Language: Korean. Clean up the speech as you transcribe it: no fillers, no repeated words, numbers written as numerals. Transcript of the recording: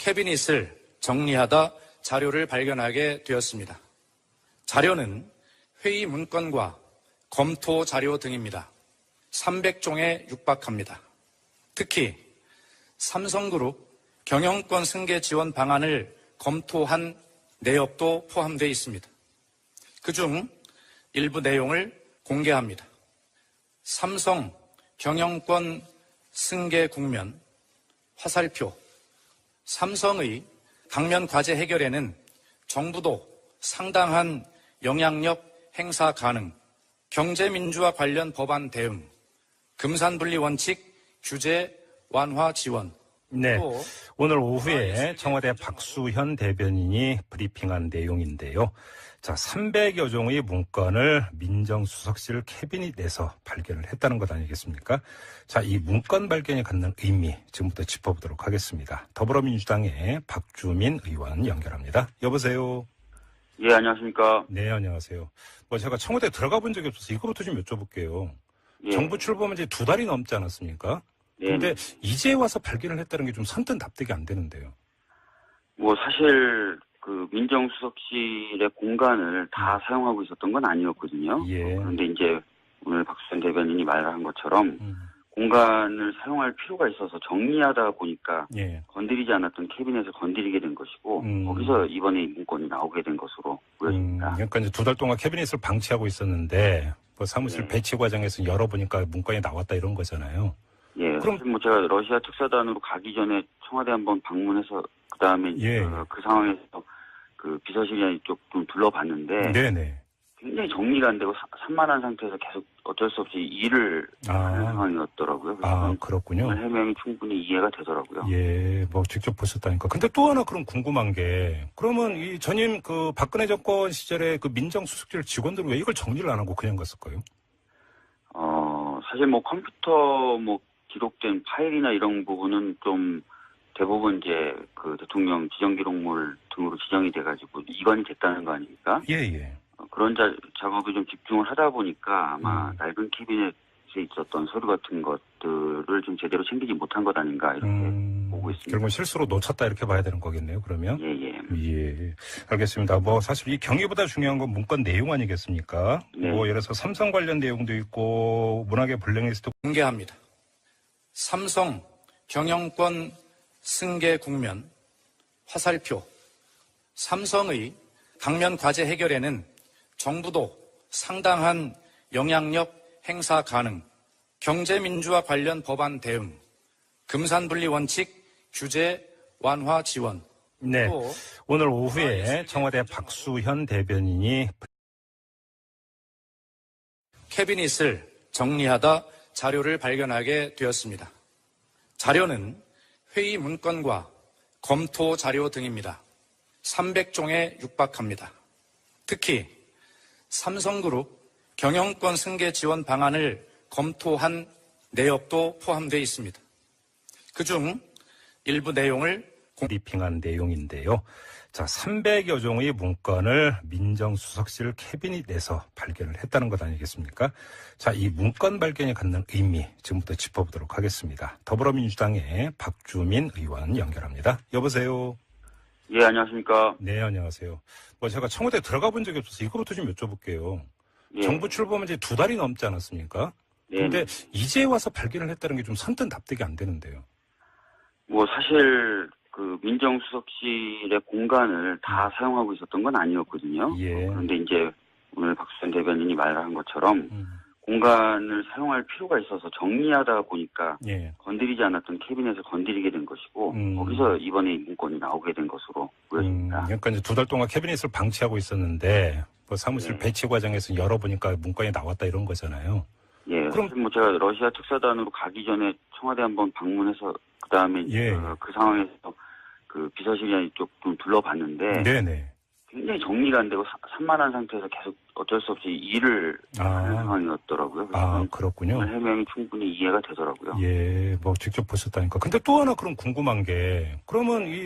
캐비닛을 정리하다 자료를 발견하게 되었습니다. 자료는 회의 문건과 검토 자료 등입니다. 300종에 육박합니다. 특히 삼성그룹 경영권 승계 지원 방안을 검토한 내역도 포함되어 있습니다. 그중 일부 내용을 공개합니다. 삼성 경영권 승계 국면 화살표. 삼성의 당면 과제 해결에는 정부도 상당한 영향력 행사 가능, 경제민주화 관련 법안 대응, 금산분리 원칙 규제 완화 지원. 네, 오늘 오후에 청와대 박수현 대변인이 브리핑한 내용인데요. 자, 300여 종의 문건을 민정수석실 캐비닛에서 발견을 했다는 것 아니겠습니까? 자, 이 문건 발견이 갖는 의미 지금부터 짚어보도록 하겠습니다. 더불어민주당의 박주민 의원 연결합니다. 여보세요. 예, 안녕하십니까. 네, 안녕하세요. 제가 청와대 들어가 본 적이 없어서 이거부터 좀 여쭤볼게요. 예. 정부 출범한 지 2달이 넘지 않았습니까? 예. 근데 이제 와서 발견을 했다는 게 좀 선뜻 납득이 안 되는데요. 사실 민정수석실의 공간을 다 사용하고 있었던 건 아니었거든요. 예. 그런데 이제 오늘 박수현 대변인이 말한 것처럼 공간을 사용할 필요가 있어서 정리하다 보니까 예. 건드리지 않았던 캐비넷을 건드리게 된 것이고 거기서 이번에 이 문건이 나오게 된 것으로 보여집니다. 그러니까 이제 2달 동안 캐비닛을 방치하고 있었는데 사무실 배치 과정에서 열어보니까 문건이 나왔다 이런 거잖아요. 예. 그럼 사실 제가 러시아 특사단으로 가기 전에 청와대 한번 방문해서 그다음에 예. 그 상황에서 비서실이나 이쪽 좀 둘러봤는데 네네. 굉장히 정리가 안 되고 산만한 상태에서 계속 어쩔 수 없이 일을 하는 상황이었더라고요. 그래서 그렇군요. 해명이 충분히 이해가 되더라고요. 예, 직접 보셨다니까. 근데 또 하나 그럼 궁금한 게, 그러면 이 전임 박근혜 정권 시절에 민정수석실 직원들은 왜 이걸 정리를 안 하고 그냥 갔을까요? 사실 컴퓨터 기록된 파일이나 이런 부분은 좀 대부분 이제 대통령 지정기록물 등으로 지정이 돼가지고 이관이 됐다는 거 아닙니까? 예. 그런 작업에 좀 집중을 하다 보니까 아마 낡은 캐비넷에 있었던 서류 같은 것들을 좀 제대로 챙기지 못한 것 아닌가 이렇게 보고 있습니다. 결국은 실수로 놓쳤다 이렇게 봐야 되는 거겠네요, 그러면? 예. 알겠습니다. 사실 이 경위보다 중요한 건 문건 내용 아니겠습니까? 네. 예를 들어서 삼성 관련 내용도 있고, 문학의 블랙리스트 공개합니다. 삼성 경영권 승계 국면 화살표. 삼성의 당면 과제 해결에는 정부도 상당한 영향력 행사 가능, 경제민주화 관련 법안 대응, 금산분리 원칙 규제 완화 지원. 네, 오늘 오후에 청와대 박수현 대변인이 캐비닛을 정리하다 자료를 발견하게 되었습니다. 자료는 회의 문건과 검토 자료 등입니다. 300종에 육박합니다. 특히 삼성그룹 경영권 승계 지원 방안을 검토한 내역도 포함되어 있습니다. 그중 일부 내용을 브리핑한 내용인데요. 자, 300여 종의 문건을 민정수석실 캐비닛에서 발견을 했다는 것 아니겠습니까? 자, 이 문건 발견이 갖는 의미 지금부터 짚어보도록 하겠습니다. 더불어민주당의 박주민 의원 연결합니다. 여보세요. 예, 안녕하십니까. 네, 안녕하세요. 제가 청와대 들어가 본 적이 없어서 이거부터 좀 여쭤볼게요. 예. 정부 출범한 지 2달이 넘지 않았습니까? 근데 이제 와서 발견을 했다는 게 좀 선뜻 납득이 안 되는데요. 사실 민정수석실의 공간을 다 사용하고 있었던 건 아니었거든요. 예. 그런데 이제 오늘 박수현 대변인이 말한 것처럼 공간을 사용할 필요가 있어서 정리하다 보니까 예. 건드리지 않았던 캐비넷을 건드리게 된 것이고 거기서 이번에 이 문건이 나오게 된 것으로 보여집니다. 그러니까 이제 2달 동안 캐비닛을 방치하고 있었는데 사무실 배치 과정에서 열어보니까 문건이 나왔다 이런 거잖아요. 예. 그럼 사실 제가 러시아 특사단으로 가기 전에 청와대 한번 방문해서 그다음에 그 상황에서 비서실이나 이쪽 좀 둘러봤는데 네네. 굉장히 정리가 안 되고 산만한 상태에서 계속 어쩔 수 없이 일을 하는 상황이었더라고요. 그래서 그렇군요. 해명이 충분히 이해가 되더라고요. 예, 직접 보셨다니까. 근데 또 하나 그럼 궁금한 게, 그러면 이